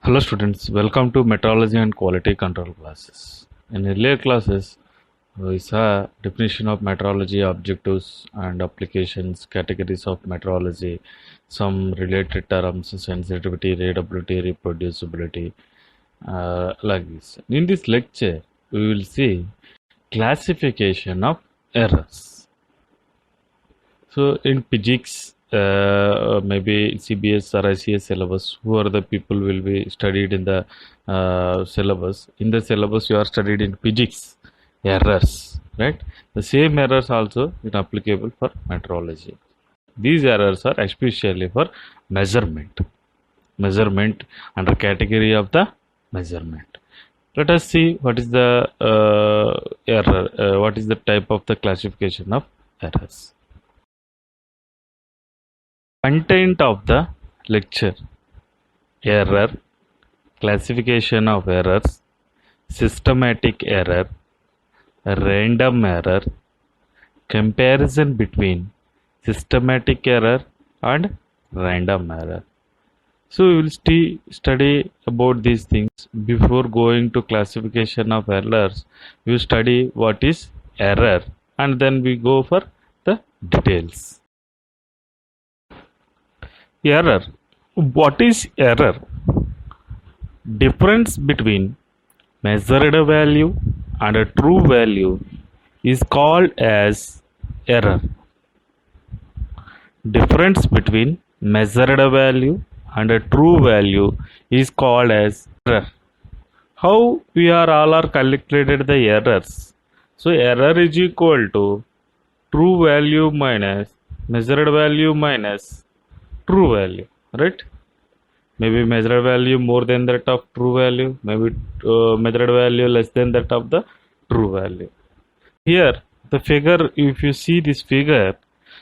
Hello students, welcome to Metrology and Quality Control classes. In earlier classes, we saw definition of metrology, objectives and applications, categories of metrology, some related terms, sensitivity, readability, reproducibility, like this. In this lecture, we will see classification of errors. So in physics, maybe CBS or ICS syllabus, who are the people will be studied in the syllabus. In the syllabus, you are studied in physics errors, right? The same errors also is applicable for metrology. These errors are especially for measurement. Measurement under category of the measurement. Let us see what is the error. What is the type of the classification of errors. Content of the lecture: error, classification of errors, systematic error, random error, comparison between systematic error and random error. So we will study about these things. Before going to classification of errors, we study what is error and then we go for the details. Error. What is error? Difference between measured value and a true value is called as error. Difference between measured value and a true value is called as error. How we are all are calculated the errors? So error is equal to true value minus measured value minus true value, right? Maybe measured value more than that of true value, maybe measured value less than that of the true value. Here the figure, if you see this figure,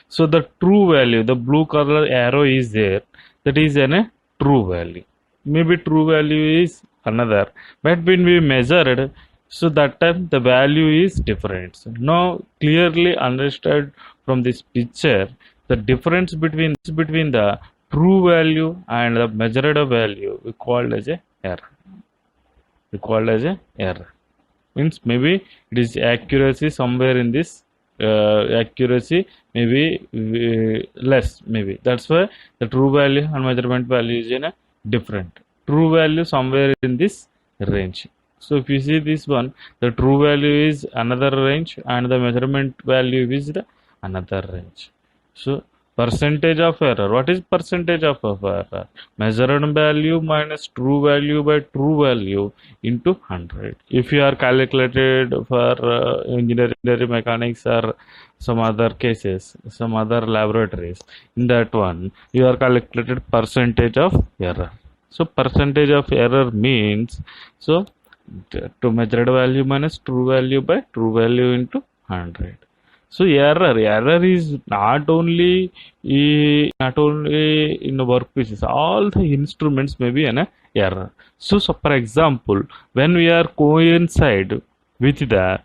so the true value, the blue color arrow is there, that is a true value. Maybe true value is another, but when we measured, so that time the value is different. So now clearly understood from this picture the difference between the true value and the measured value we called as a error. We called as a error. Means maybe it is accuracy somewhere in this accuracy maybe less, maybe that's why the true value and measurement value is in a different. True value somewhere in this range. So if you see this one, the true value is another range and the measurement value is the another range. So percentage of error. What is percentage of error? Measured value minus true value by true value into 100. If you are calculated for engineering mechanics or some other cases, some other laboratories, in that one you are calculated percentage of error. So percentage of error means, so to measured value minus true value by true value into 100. So error is not only in the workpieces, all the instruments may be an error. So for example, when we are coincide with the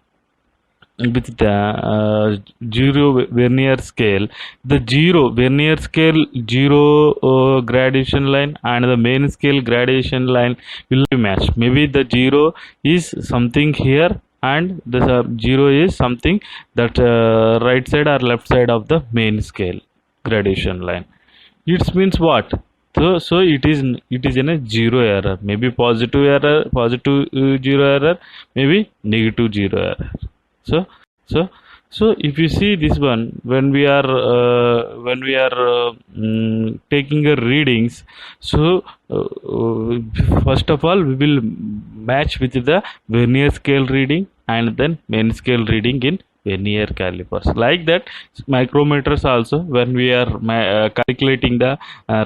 zero vernier scale, the zero vernier scale zero gradation line and the main scale gradation line will be matched. Maybe the zero is something here and the zero is something that right side or left side of the main scale gradation line. It means what? So it is in a zero error, maybe positive error, positive zero error, maybe negative zero error. So if you see this one, when we are taking a readings, so first of all we will match with the vernier scale reading and then main scale reading in vernier calipers. Like that, micrometers also, when we are calculating the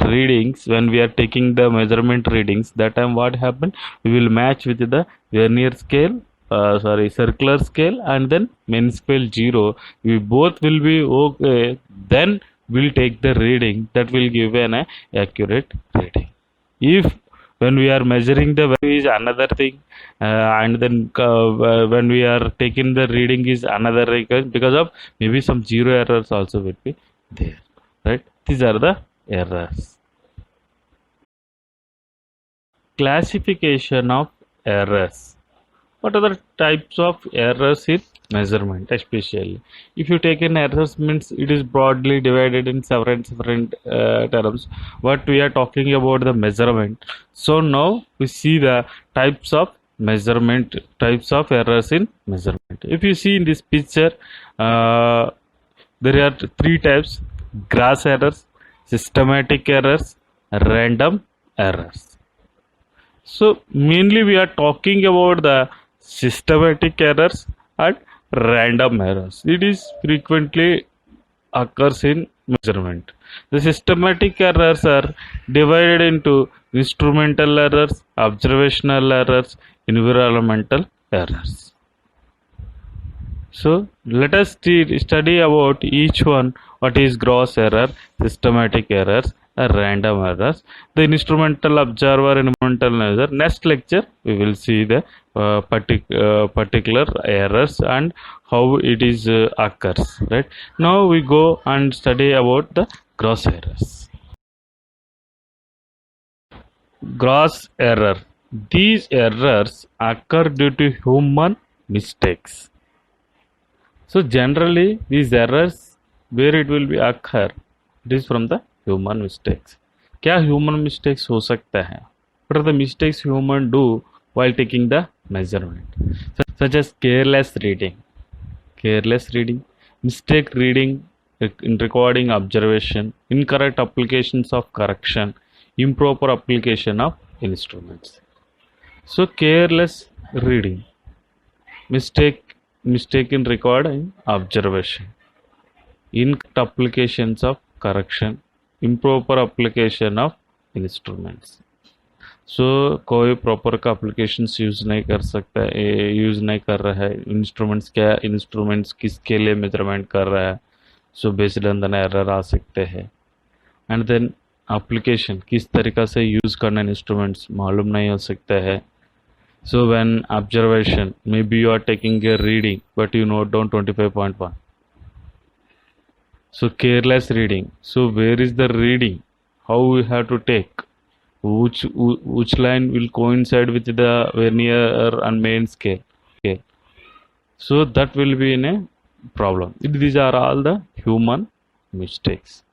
readings, when we are taking the measurement readings, that time what happened, we will match with the vernier scale, circular scale and then main scale zero. We both will be okay, then we'll take the reading, that will give an accurate reading. If when we are measuring the value is another thing, and then when we are taking the reading is another, because of maybe some zero errors also will be there, right? These are the errors. classification of errors. What are the types of errors in measurement? Especially if you take in errors, means it is broadly divided in several different terms, but we are talking about the measurement. So now we see the types of measurement, types of errors in measurement. If you see in this picture, uh, there are three types: gross errors, systematic errors, random errors. So mainly we are talking about the systematic errors and random errors. It is frequently occurs in measurement. The systematic errors are divided into instrumental errors, observational errors, environmental errors. So let us study about each one. What is gross error, systematic errors, and random errors. The instrumental, observer, environmental error. Next lecture we will see the particular errors and how it is occurs. Right now we go and study about the gross errors. Gross error. These errors occur due to human mistakes. So generally these errors where it will be occur, it is from the human mistakes. क्या human mistakes हो सकता है? What are the mistakes human do while taking the measurement? Such as careless reading, mistake reading in recording observation, incorrect applications of correction, improper application of instruments. So careless reading, mistake in recording observation, incorrect applications of correction, improper application of instruments. सो कोई proper का applications use नहीं कर सकता है, use नहीं कर रहा है, इंस्ट्रूमेंट्स क्या इंस्ट्रूमेंट्स किसके लिए मेजरमेंट कर रहा है, so based on the error आ सकते हैं. एंड देन एप्लीकेशन किस तरीक़ा से यूज़ करना इंस्ट्रूमेंट्स मालूम नहीं हो सकता है. So when observation maybe you are taking a reading but you note down 25.1. So careless reading. So where is the reading? How we have to take? Which line will coincide with the vernier and main scale? Okay. So that will be in a problem. These are all the human mistakes.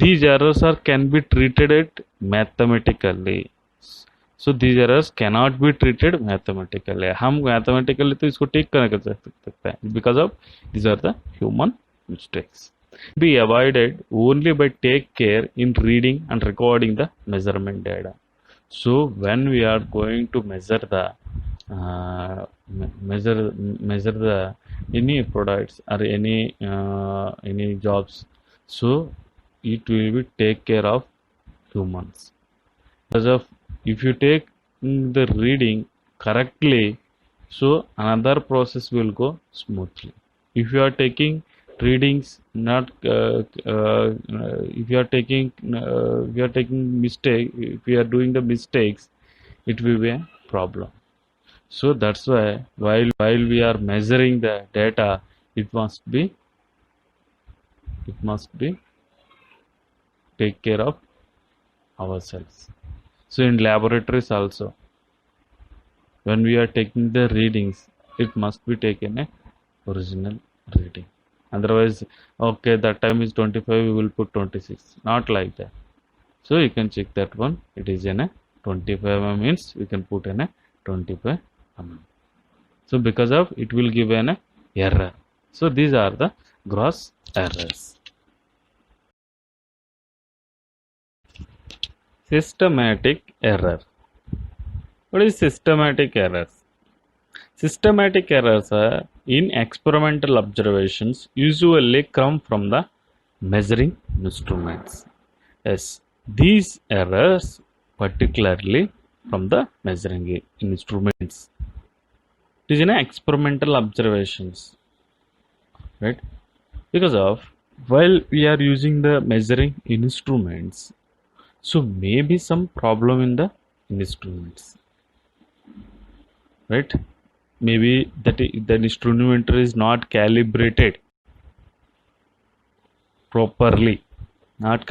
These errors can be treated it mathematically. So these errors cannot be treated mathematically. हम mathematically तो इसको take कर सकते हैं because of these are the human mistakes. Be avoided only by take care in reading and recording the measurement data. So when we are going to measure the measure the any products or any jobs, so it will be take care of humans. Because of if you take the reading correctly, so another process will go smoothly. If you are taking readings not if you are taking mistake, if you are doing the mistakes, it will be a problem. So that's why while we are measuring the data, it must be take care of ourselves. So in laboratories also, when we are taking the readings, it must be taken a original reading. Otherwise, okay, that time is 25, we will put 26. Not like that. So you can check that one. It is in a 25 mm means we can put in a 25 mm. So because of it will give an error. So these are the gross errors. Systematic error. What is systematic errors? Systematic errors are in experimental observations usually come from the measuring instruments. Yes, these errors particularly from the measuring instruments. It is in experimental observations, right? Because of while we are using the measuring instruments, so maybe some problem in the instruments, right? Maybe that the instrument is not calibrated properly, right?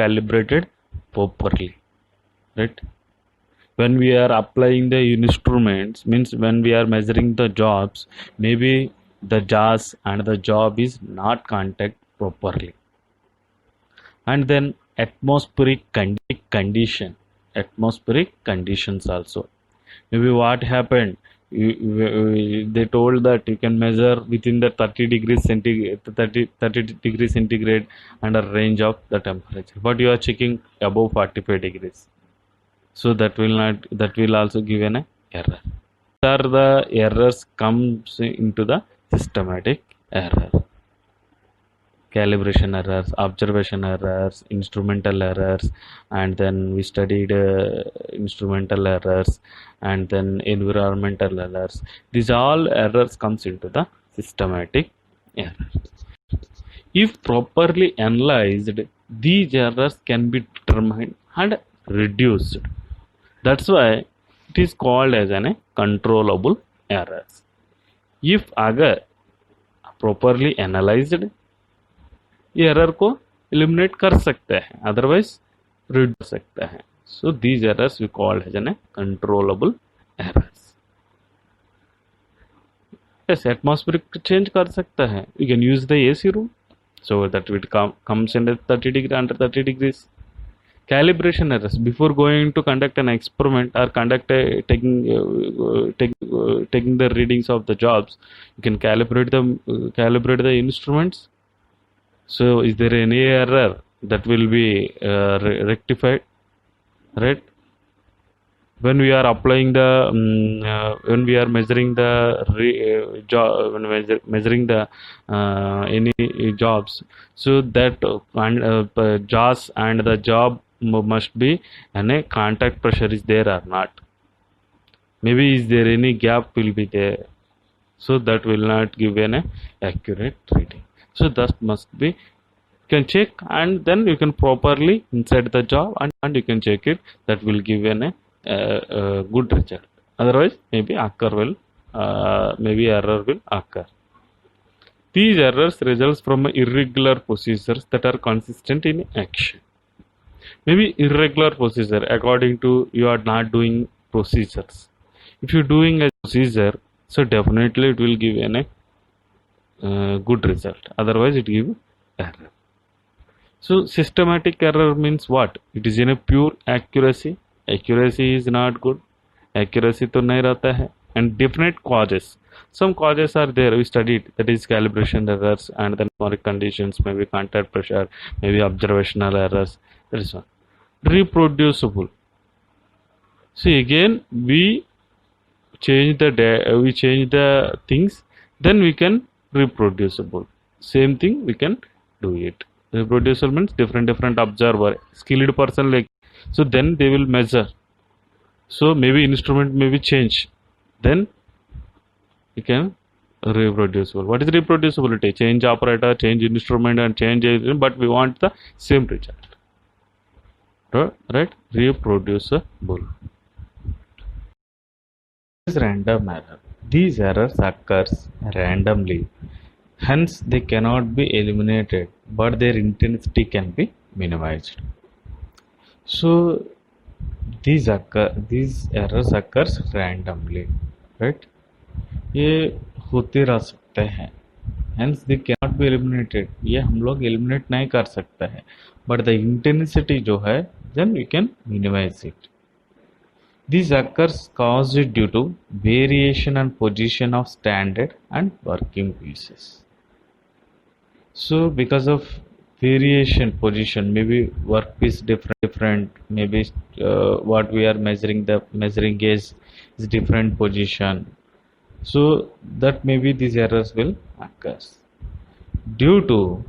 when we are applying the instruments, means when we are measuring the jobs, maybe the jaws and the job is not contact properly. And then atmospheric conditions also. Maybe what happened, they told that you can measure within the 30 degrees centigrade, 30 degrees centigrade under range of the temperature, but you are checking above 45 degrees. So that will also give an error. These are the errors comes into the systematic error: calibration errors, observation errors, instrumental errors, and then we studied instrumental errors, and then environmental errors. These all errors comes into the systematic error. If properly analyzed, these errors can be determined and reduced. That's why it is called as an controllable errors. If अगर properly analyzed, error को eliminate कर सकते हैं, otherwise reduce कर सकते हैं. So these errors we called as an controllable errors. Yes, atmospheric change कर सकता है. You can use the AC room, so that it comes in 30 degree under 30 degrees. Calibration errors before going to conduct an experiment or taking the readings of the jobs, you can calibrate the instruments. So is there any error that will be rectified, right? When we are applying the when we are measuring the measuring the any jobs, so that jaws and the job must be, and a contact pressure is there or not. Maybe is there any gap will be there, so that will not give an accurate reading. So that must be, you can check, and then you can properly insert the job, and you can check it. That will give an good result. Otherwise, maybe error will occur. These errors results from irregular procedures that are consistent in action. Maybe irregular procedure, according to you are not doing procedures. If you're doing a procedure, so definitely it will give an good result. Otherwise, it give error. So systematic error means what? It is in a pure accuracy. Accuracy is not good. Accuracy to nahi rehta hai. And different causes. Some causes are there, we studied, that is calibration errors, and then numeric conditions, maybe contact pressure, maybe observational errors. That is one. Reproducible. See, again we change the things, then we can reproducible. Same thing we can do it. Reproducible means different observer, skilled person, like, so then they will measure. So maybe instrument may be change, then you can reproducible. What is reproducibility? Change operator, change instrument, and change agent, but we want the same result. Right? Reproducible. This is random error. These errors occurs randomly, hence they cannot be eliminated, but their intensity can be minimized. So these errors occurs randomly, right? ये होते रह सकते हैं, hence they cannot be eliminated. ये हम लोग eliminate नहीं कर सकते हैं, but the intensity जो है, then we can minimize it. These occurs caused due to variation and position of standard and working pieces. So because of variation position, maybe workpiece different, maybe what we are measuring, the measuring gauge is different position. So that maybe these errors will occur due to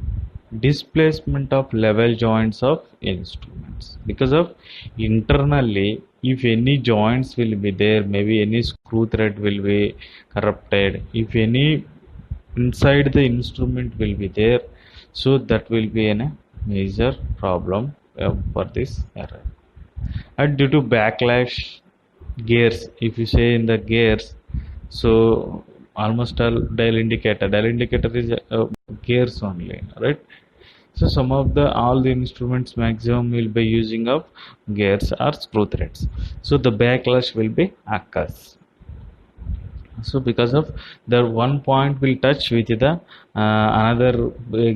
displacement of level joints of instruments. Because of internally, if any joints will be there, maybe any screw thread will be corrupted, if any inside the instrument will be there, so that will be a major problem for this error. And due to backlash gears, if you say in the gears, so almost all dial indicator is gears only, right? So some of the all the instruments maximum will be using of gears or screw threads. So the backlash will be occurs. So because of the one point will touch with the another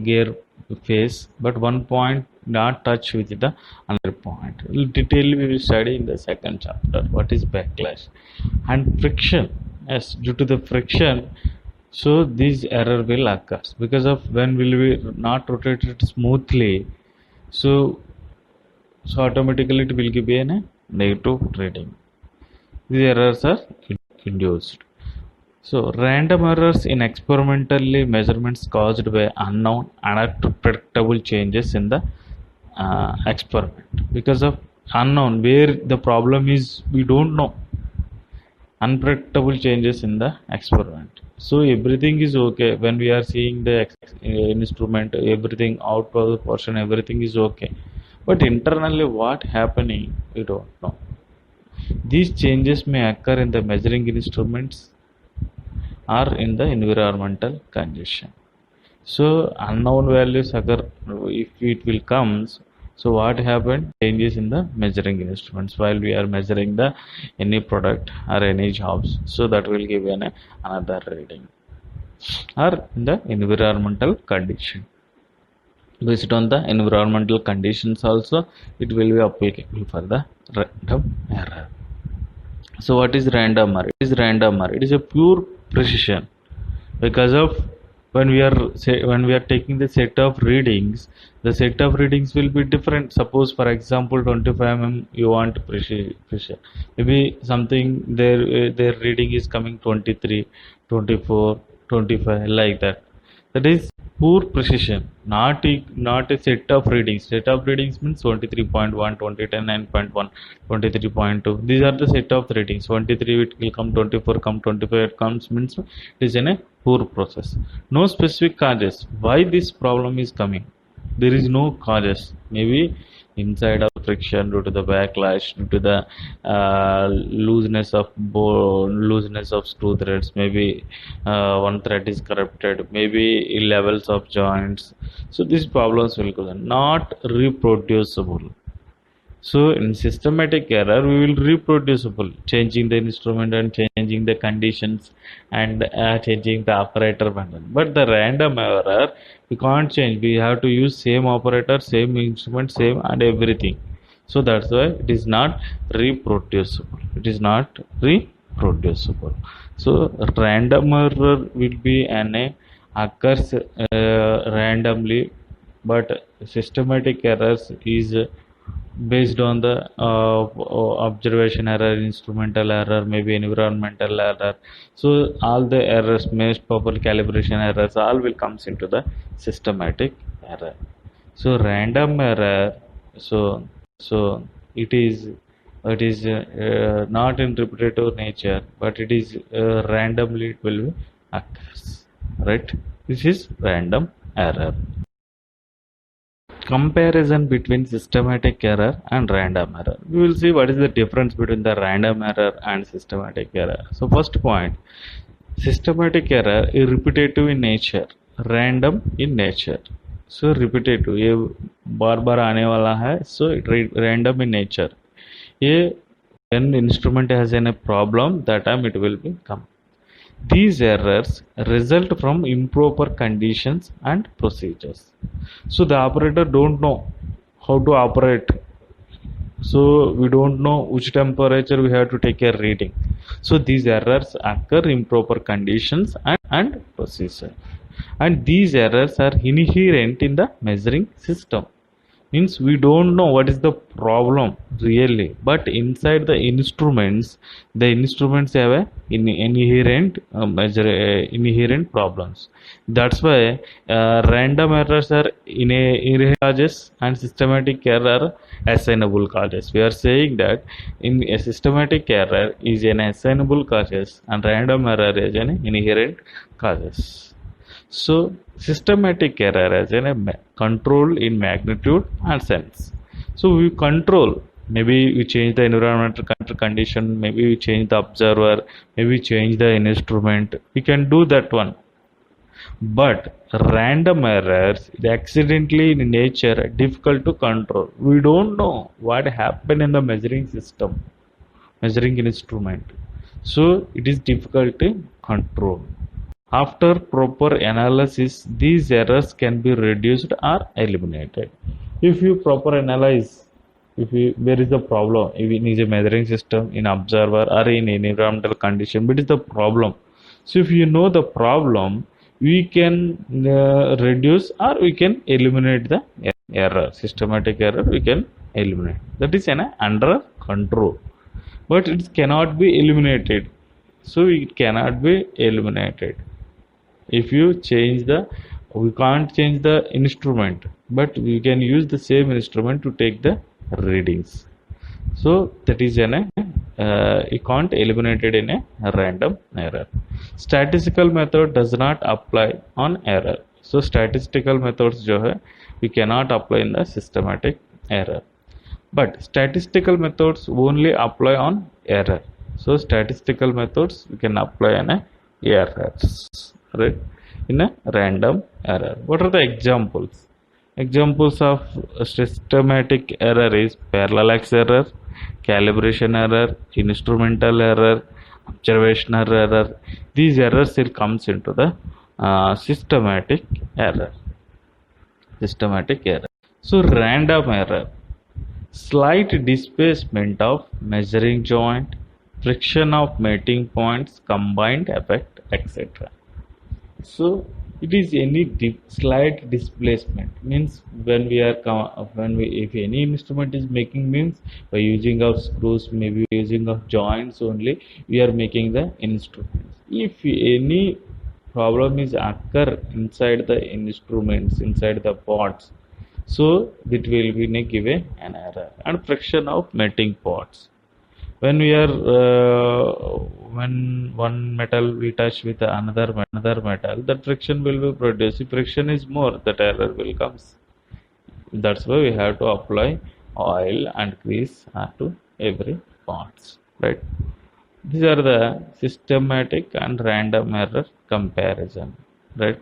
gear face, but one point not touch with the another point. In detail we will study in the second chapter what is backlash and friction. Yes, due to the friction, so this error will occur because of when will we not rotate it smoothly, so automatically it will give a negative reading. These errors are induced. So random errors in experimentally measurements caused by unknown unpredictable changes in the experiment. Because of unknown, where the problem is we don't know, unpredictable changes in the experiment. So everything is okay when we are seeing the instrument, everything out of the portion, everything is okay, but internally what happening we don't know. These changes may occur in the measuring instruments or in the environmental condition. So unknown values occur if it will comes. So what happened? Changes in the measuring instruments while we are measuring the any product or any jobs. So that will give another reading. Or in the environmental condition. Based on the environmental conditions also, it will be applicable for the random error. So what is random error? It is random error. It is a pure precision because of when we are taking the set of readings, the set of readings will be different. Suppose for example 25 mm you want precision, maybe something their reading is coming 23, 24, 25 like that. That is poor precision, not a set of readings. Set of readings means 23.1, 29.1, 23.2. These are the set of readings. 23 it will come, 24 come, 25 it comes, means it is in a poor process. No specific causes why this problem is coming. There is no causes. Maybe inside of friction, due to the backlash, due to the looseness of looseness of screw threads, maybe one thread is corrupted, maybe levels of joints. So these problems will go not reproducible. So in systematic error, we will reproducible, changing the instrument and changing the conditions and changing the operator pattern. But the random error, we can't change. We have to use same operator, same instrument, same and everything. So that's why it is not reproducible. It is not reproducible. So random error will be occurs randomly, but systematic errors is based on the observation error, instrumental error, maybe environmental error. So all the errors, most proper calibration errors, all will comes into the systematic error. So random error, it is not in repetitive nature, but it is randomly it will occurs, right? This is random error. Comparison between systematic error and random error. We will see what is the difference between the random error and systematic error. So first point, systematic error is repetitive in nature, random in nature. So repetitive, ये बार बार आने वाला है, so it random in nature. ये when instrument has any problem, that time it will be come. These errors result from improper conditions and procedures. So the operator don't know how to operate. So we don't know which temperature we have to take a reading. So these errors occur improper conditions and procedure. And these errors are inherent in the measuring system. Means we don't know what is the problem really, but inside the instruments have a inherent inherent problems. That's why random errors are inherent causes and systematic error assignable causes. We are saying that in a systematic error is an assignable causes and random error is an inherent causes. So systematic error as a control in magnitude and sense. So we control, maybe we change the environmental condition, maybe we change the observer, maybe we change the instrument. We can do that one. But random errors, accidentally in nature, difficult to control. We don't know what happened in the measuring system, measuring instrument. So it is difficult to control. After proper analysis, these errors can be reduced or eliminated. If you proper analyze, if you, where is the problem, if it is a measuring system in observer or in environmental condition, what is the problem? So if you know the problem, we can reduce or we can eliminate the error, systematic error we can eliminate. That is under control, but it cannot be eliminated. So it cannot be eliminated. If you change the, we can't change the instrument, but we can use the same instrument to take the readings. So that is you can't eliminate it in a random error. Statistical method does not apply on error. So statistical methods जो है we cannot apply in the systematic error, but statistical methods only apply on error. So statistical methods we can apply in a errors, right, in a random error. What are the examples? Examples of systematic error is parallax error, calibration error, instrumental error, observational error. These errors still comes into the systematic error. Systematic error. So random error, slight displacement of measuring joint, friction of mating points, combined effect, etc. So it is any slight displacement, means when we are if any instrument is making, means by using of screws, maybe using of joints only, we are making the instruments. If any problem is occur inside the instruments, inside the parts, so it will be give an error. And friction of mating parts, when we are when one metal we touch with another metal, that friction will be produced. If friction is more, that error will comes. That's why we have to apply oil and grease to every parts, right? These are the systematic and random error comparison, right?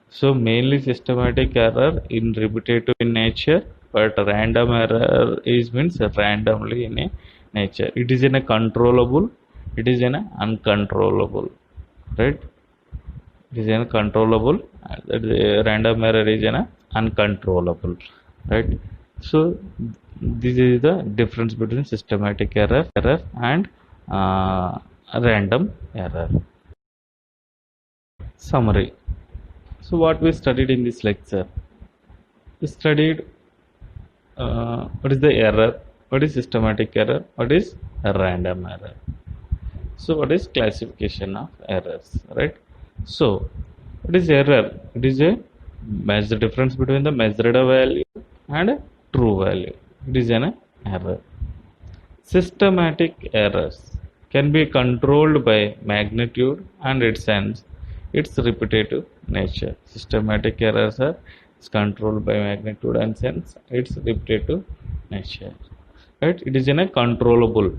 So mainly systematic error in repetitive in nature, but random error is means randomly in a nature. It is in a controllable, it is in a uncontrollable, right? It is in a controllable, random error is in a uncontrollable, right? So this is the difference between systematic error and random error. Summary. So what we studied in this lecture, we studied what is the error, what is systematic error, what is a random error. So what is classification of errors, right? So what is error? It is a measure difference between the measured value and a true value. It is an error. Systematic errors can be controlled by magnitude and its repetitive nature. Systematic errors are controlled by magnitude and its repetitive nature. Right? It is in a controllable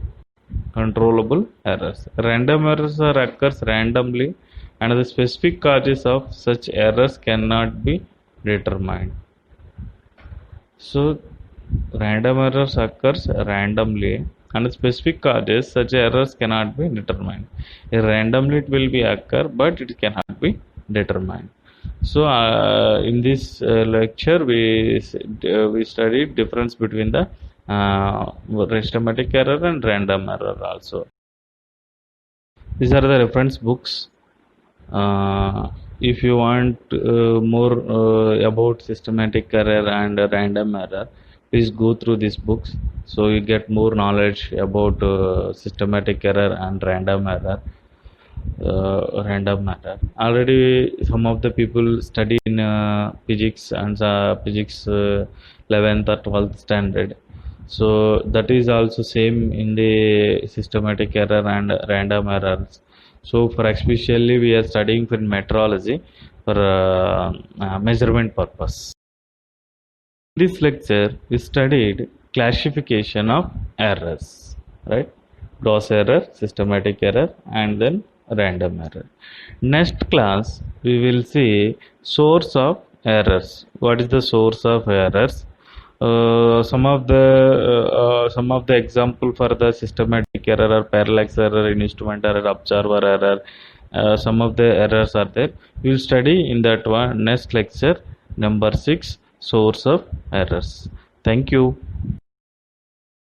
errors. Random errors occurs randomly, and the specific causes of such errors cannot be determined. So random errors occurs randomly, and specific causes such errors cannot be determined. Randomly it will be occur, but it cannot be determined. So in this lecture we studied difference between the systematic error and random error also. These are the reference books. If you want more about systematic error and random error, please go through these books, so you get more knowledge about systematic error and random error. Already some of the people study in physics and physics 11th or 12th standard, so that is also same in the systematic error and random errors. So for especially we are studying for metrology for measurement purpose. In this lecture we studied classification of errors, right? Gross error, systematic error, and then random error. Next class we will see source of errors. What is the source of errors? Some of the example for the systematic error or parallax error, instrument error, observer error. Some of the errors are there. We will study in that one next lecture, number 6, source of errors. Thank you.